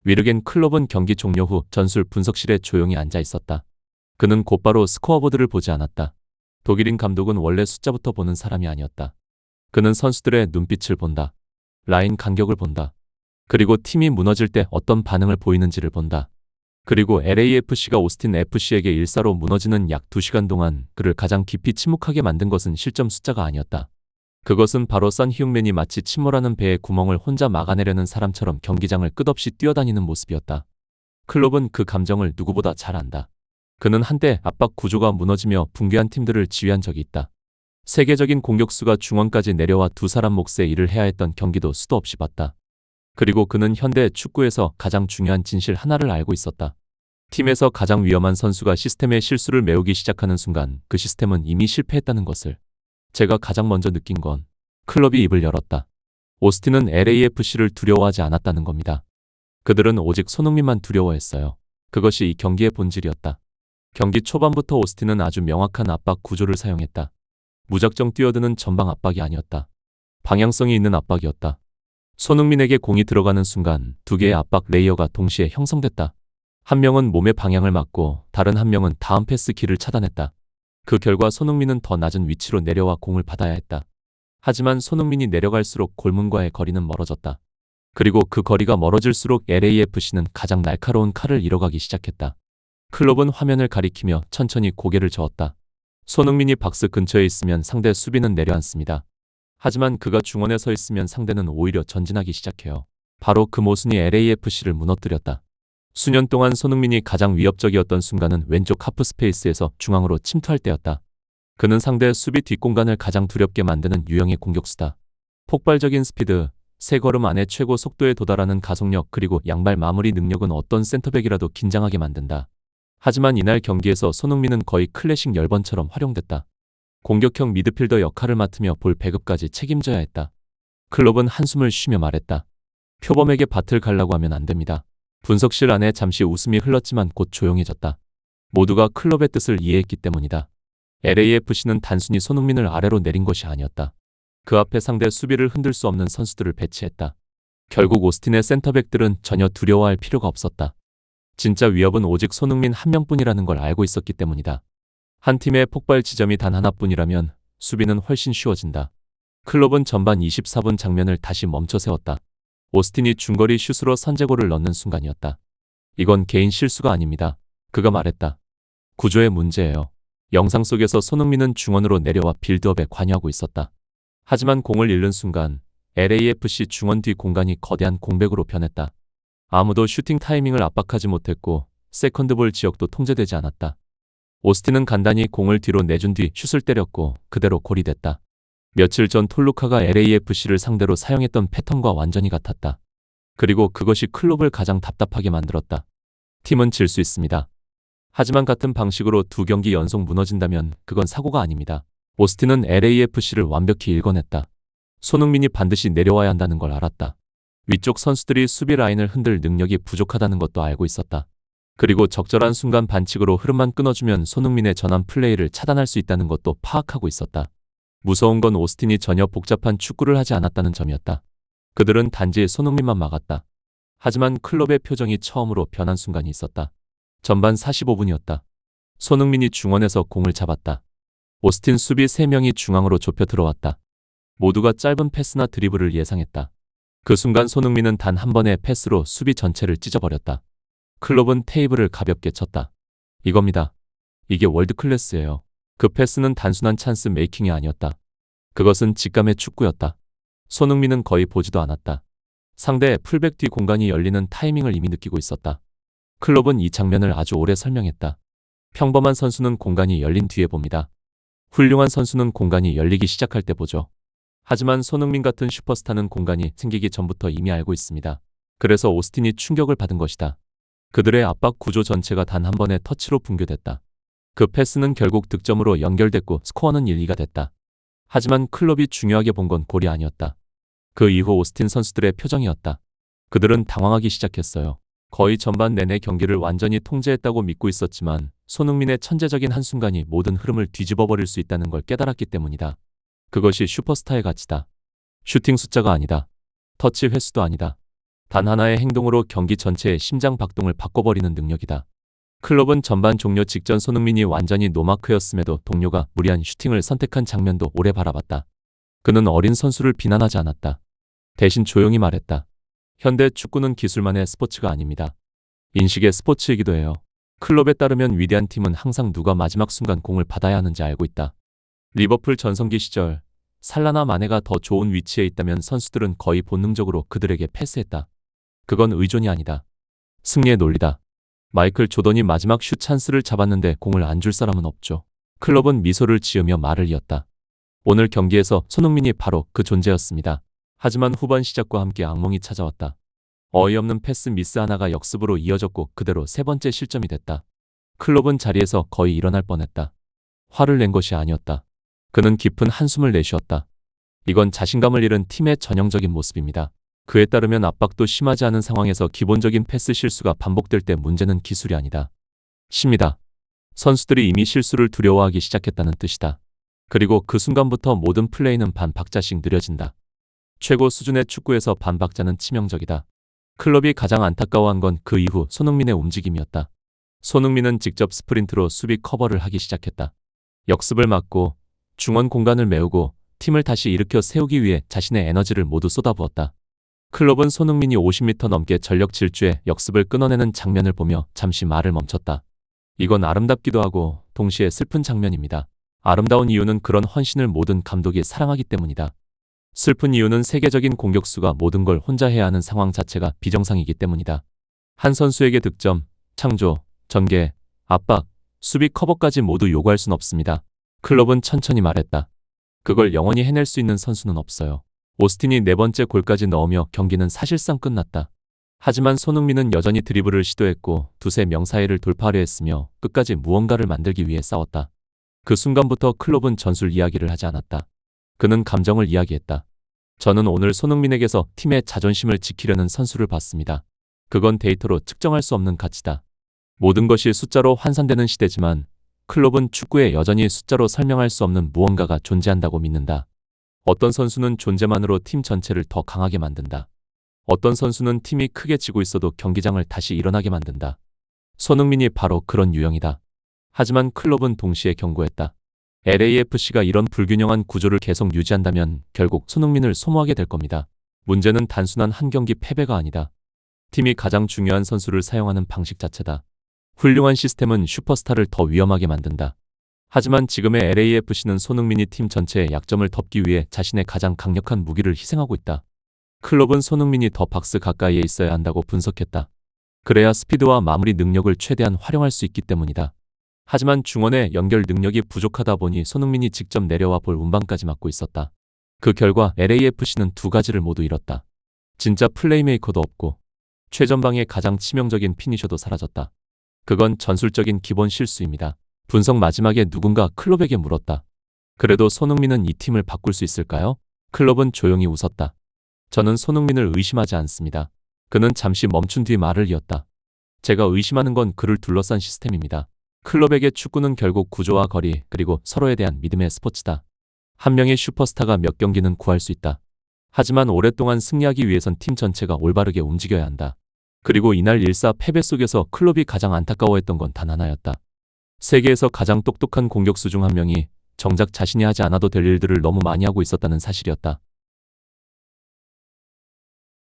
위르겐 클롭은 경기 종료 후 전술 분석실에 조용히 앉아 있었다. 그는 곧바로 스코어보드를 보지 않았다. 독일인 감독은 원래 숫자부터 보는 사람이 아니었다. 그는 선수들의 눈빛을 본다. 라인 간격을 본다. 그리고 팀이 무너질 때 어떤 반응을 보이는지를 본다. 그리고 LAFC가 오스틴 FC에게 1-4로 무너지는 약 2시간 동안 그를 가장 깊이 침묵하게 만든 것은 실점 숫자가 아니었다. 그것은 바로 선 히웅맨이 마치 침몰하는 배의 구멍을 혼자 막아내려는 사람처럼 경기장을 끝없이 뛰어다니는 모습이었다. 클롭은 그 감정을 누구보다 잘 안다. 그는 한때 압박 구조가 무너지며 붕괴한 팀들을 지휘한 적이 있다. 세계적인 공격수가 중원까지 내려와 두 사람 몫의 일을 해야 했던 경기도 수도 없이 봤다. 그리고 그는 현대 축구에서 가장 중요한 진실 하나를 알고 있었다. 팀에서 가장 위험한 선수가 시스템의 실수를 메우기 시작하는 순간 그 시스템은 이미 실패했다는 것을. 제가 가장 먼저 느낀 건 클럽이 입을 열었다. 오스틴은 LAFC를 두려워하지 않았다는 겁니다. 그들은 오직 손흥민만 두려워했어요. 그것이 이 경기의 본질이었다. 경기 초반부터 오스틴은 아주 명확한 압박 구조를 사용했다. 무작정 뛰어드는 전방 압박이 아니었다. 방향성이 있는 압박이었다. 손흥민에게 공이 들어가는 순간 두 개의 압박 레이어가 동시에 형성됐다. 한 명은 몸의 방향을 막고 다른 한 명은 다음 패스 길을 차단했다. 그 결과 손흥민은 더 낮은 위치로 내려와 공을 받아야 했다. 하지만 손흥민이 내려갈수록 골문과의 거리는 멀어졌다. 그리고 그 거리가 멀어질수록 LAFC는 가장 날카로운 칼을 잃어가기 시작했다. 클롭은 화면을 가리키며 천천히 고개를 저었다. 손흥민이 박스 근처에 있으면 상대 수비는 내려앉습니다. 하지만 그가 중원에 서 있으면 상대는 오히려 전진하기 시작해요. 바로 그 모순이 LAFC를 무너뜨렸다. 수년 동안 손흥민이 가장 위협적이었던 순간은 왼쪽 하프 스페이스에서 중앙으로 침투할 때였다. 그는 상대 수비 뒷공간을 가장 두렵게 만드는 유형의 공격수다. 폭발적인 스피드, 세 걸음 안에 최고 속도에 도달하는 가속력 그리고 양발 마무리 능력은 어떤 센터백이라도 긴장하게 만든다. 하지만 이날 경기에서 손흥민은 거의 클래식 열번처럼 활용됐다. 공격형 미드필더 역할을 맡으며 볼 배급까지 책임져야 했다. 클롭은 한숨을 쉬며 말했다. 표범에게 밭을 갈라고 하면 안 됩니다. 분석실 안에 잠시 웃음이 흘렀지만 곧 조용해졌다. 모두가 클롭의 뜻을 이해했기 때문이다. LAFC는 단순히 손흥민을 아래로 내린 것이 아니었다. 그 앞에 상대 수비를 흔들 수 없는 선수들을 배치했다. 결국 오스틴의 센터백들은 전혀 두려워할 필요가 없었다. 진짜 위협은 오직 손흥민 한 명뿐이라는 걸 알고 있었기 때문이다. 한 팀의 폭발 지점이 단 하나뿐이라면 수비는 훨씬 쉬워진다. 클롭은 전반 24분 장면을 다시 멈춰 세웠다. 오스틴이 중거리 슛으로 선제골을 넣는 순간이었다. 이건 개인 실수가 아닙니다. 그가 말했다. 구조의 문제예요. 영상 속에서 손흥민은 중원으로 내려와 빌드업에 관여하고 있었다. 하지만 공을 잃는 순간 LAFC 중원 뒤 공간이 거대한 공백으로 변했다. 아무도 슈팅 타이밍을 압박하지 못했고 세컨드볼 지역도 통제되지 않았다. 오스틴은 간단히 공을 뒤로 내준 뒤 슛을 때렸고 그대로 골이 됐다. 며칠 전 톨루카가 LAFC를 상대로 사용했던 패턴과 완전히 같았다. 그리고 그것이 클롭을 가장 답답하게 만들었다. 팀은 질 수 있습니다. 하지만 같은 방식으로 두 경기 연속 무너진다면 그건 사고가 아닙니다. 오스틴은 LAFC를 완벽히 읽어냈다. 손흥민이 반드시 내려와야 한다는 걸 알았다. 위쪽 선수들이 수비 라인을 흔들 능력이 부족하다는 것도 알고 있었다. 그리고 적절한 순간 반칙으로 흐름만 끊어주면 손흥민의 전환 플레이를 차단할 수 있다는 것도 파악하고 있었다. 무서운 건 오스틴이 전혀 복잡한 축구를 하지 않았다는 점이었다. 그들은 단지 손흥민만 막았다. 하지만 클롭의 표정이 처음으로 변한 순간이 있었다. 전반 45분이었다. 손흥민이 중원에서 공을 잡았다. 오스틴 수비 3명이 중앙으로 좁혀 들어왔다. 모두가 짧은 패스나 드리블을 예상했다. 그 순간 손흥민은 단 한 번의 패스로 수비 전체를 찢어버렸다. 클롭은 테이블을 가볍게 쳤다. 이겁니다. 이게 월드클래스예요. 그 패스는 단순한 찬스 메이킹이 아니었다. 그것은 직감의 축구였다. 손흥민은 거의 보지도 않았다. 상대의 풀백 뒤 공간이 열리는 타이밍을 이미 느끼고 있었다. 클롭은 이 장면을 아주 오래 설명했다. 평범한 선수는 공간이 열린 뒤에 봅니다. 훌륭한 선수는 공간이 열리기 시작할 때 보죠. 하지만 손흥민 같은 슈퍼스타는 공간이 생기기 전부터 이미 알고 있습니다. 그래서 오스틴이 충격을 받은 것이다. 그들의 압박 구조 전체가 단 한 번의 터치로 붕괴됐다. 그 패스는 결국 득점으로 연결됐고 스코어는 1-2가 됐다. 하지만 클롭이 중요하게 본 건 골이 아니었다. 그 이후 오스틴 선수들의 표정이었다. 그들은 당황하기 시작했어요. 거의 전반 내내 경기를 완전히 통제했다고 믿고 있었지만 손흥민의 천재적인 한순간이 모든 흐름을 뒤집어버릴 수 있다는 걸 깨달았기 때문이다. 그것이 슈퍼스타의 가치다. 슈팅 숫자가 아니다. 터치 횟수도 아니다. 단 하나의 행동으로 경기 전체의 심장 박동을 바꿔버리는 능력이다. 클럽은 전반 종료 직전 손흥민이 완전히 노마크였음에도 동료가 무리한 슈팅을 선택한 장면도 오래 바라봤다. 그는 어린 선수를 비난하지 않았다. 대신 조용히 말했다. 현대 축구는 기술만의 스포츠가 아닙니다. 인식의 스포츠이기도 해요. 클럽에 따르면 위대한 팀은 항상 누가 마지막 순간 공을 받아야 하는지 알고 있다. 리버풀 전성기 시절 살라나 마네가 더 좋은 위치에 있다면 선수들은 거의 본능적으로 그들에게 패스했다. 그건 의존이 아니다. 승리의 논리다. 마이클 조던이 마지막 슛 찬스를 잡았는데 공을 안 줄 사람은 없죠. 클럽은 미소를 지으며 말을 이었다. 오늘 경기에서 손흥민이 바로 그 존재였습니다. 하지만 후반 시작과 함께 악몽이 찾아왔다. 어이없는 패스 미스 하나가 역습으로 이어졌고 그대로 세 번째 실점이 됐다. 클럽은 자리에서 거의 일어날 뻔했다. 화를 낸 것이 아니었다. 그는 깊은 한숨을 내쉬었다. 이건 자신감을 잃은 팀의 전형적인 모습입니다. 그에 따르면 압박도 심하지 않은 상황에서 기본적인 패스 실수가 반복될 때 문제는 기술이 아니다. 심이다. 선수들이 이미 실수를 두려워하기 시작했다는 뜻이다. 그리고 그 순간부터 모든 플레이는 반박자씩 느려진다. 최고 수준의 축구에서 반박자는 치명적이다. 클럽이 가장 안타까워한 건 그 이후 손흥민의 움직임이었다. 손흥민은 직접 스프린트로 수비 커버를 하기 시작했다. 역습을 막고 중원 공간을 메우고 팀을 다시 일으켜 세우기 위해 자신의 에너지를 모두 쏟아부었다. 클럽은 손흥민이 50m 넘게 전력 질주해 역습을 끊어내는 장면을 보며 잠시 말을 멈췄다. 이건 아름답기도 하고 동시에 슬픈 장면입니다. 아름다운 이유는 그런 헌신을 모든 감독이 사랑하기 때문이다. 슬픈 이유는 세계적인 공격수가 모든 걸 혼자 해야 하는 상황 자체가 비정상이기 때문이다. 한 선수에게 득점, 창조, 전개, 압박, 수비 커버까지 모두 요구할 순 없습니다. 클럽은 천천히 말했다. 그걸 영원히 해낼 수 있는 선수는 없어요. 오스틴이 네 번째 골까지 넣으며 경기는 사실상 끝났다. 하지만 손흥민은 여전히 드리블을 시도했고 두세 명 사이를 돌파하려 했으며 끝까지 무언가를 만들기 위해 싸웠다. 그 순간부터 클럽은 전술 이야기를 하지 않았다. 그는 감정을 이야기했다. 저는 오늘 손흥민에게서 팀의 자존심을 지키려는 선수를 봤습니다. 그건 데이터로 측정할 수 없는 가치다. 모든 것이 숫자로 환산되는 시대지만 클럽은 축구에 여전히 숫자로 설명할 수 없는 무언가가 존재한다고 믿는다. 어떤 선수는 존재만으로 팀 전체를 더 강하게 만든다. 어떤 선수는 팀이 크게 지고 있어도 경기장을 다시 일어나게 만든다. 손흥민이 바로 그런 유형이다. 하지만 클럽은 동시에 경고했다. LAFC가 이런 불균형한 구조를 계속 유지한다면 결국 손흥민을 소모하게 될 겁니다. 문제는 단순한 한 경기 패배가 아니다. 팀이 가장 중요한 선수를 사용하는 방식 자체다. 훌륭한 시스템은 슈퍼스타를 더 위험하게 만든다. 하지만 지금의 LAFC는 손흥민이 팀 전체의 약점을 덮기 위해 자신의 가장 강력한 무기를 희생하고 있다. 클럽은 손흥민이 더 박스 가까이에 있어야 한다고 분석했다. 그래야 스피드와 마무리 능력을 최대한 활용할 수 있기 때문이다. 하지만 중원의 연결 능력이 부족하다 보니 손흥민이 직접 내려와 볼 운반까지 맡고 있었다. 그 결과 LAFC는 두 가지를 모두 잃었다. 진짜 플레이메이커도 없고 최전방의 가장 치명적인 피니셔도 사라졌다. 그건 전술적인 기본 실수입니다. 분석 마지막에 누군가 클럽에게 물었다. 그래도 손흥민은 이 팀을 바꿀 수 있을까요? 클럽은 조용히 웃었다. 저는 손흥민을 의심하지 않습니다. 그는 잠시 멈춘 뒤 말을 이었다. 제가 의심하는 건 그를 둘러싼 시스템입니다. 클럽에게 축구는 결국 구조와 거리 그리고 서로에 대한 믿음의 스포츠다. 한 명의 슈퍼스타가 몇 경기는 구할 수 있다. 하지만 오랫동안 승리하기 위해선 팀 전체가 올바르게 움직여야 한다. 그리고 이날 1-4 패배 속에서 클럽이 가장 안타까워했던 건 단 하나였다. 세계에서 가장 똑똑한 공격수 중 한 명이 정작 자신이 하지 않아도 될 일들을 너무 많이 하고 있었다는 사실이었다.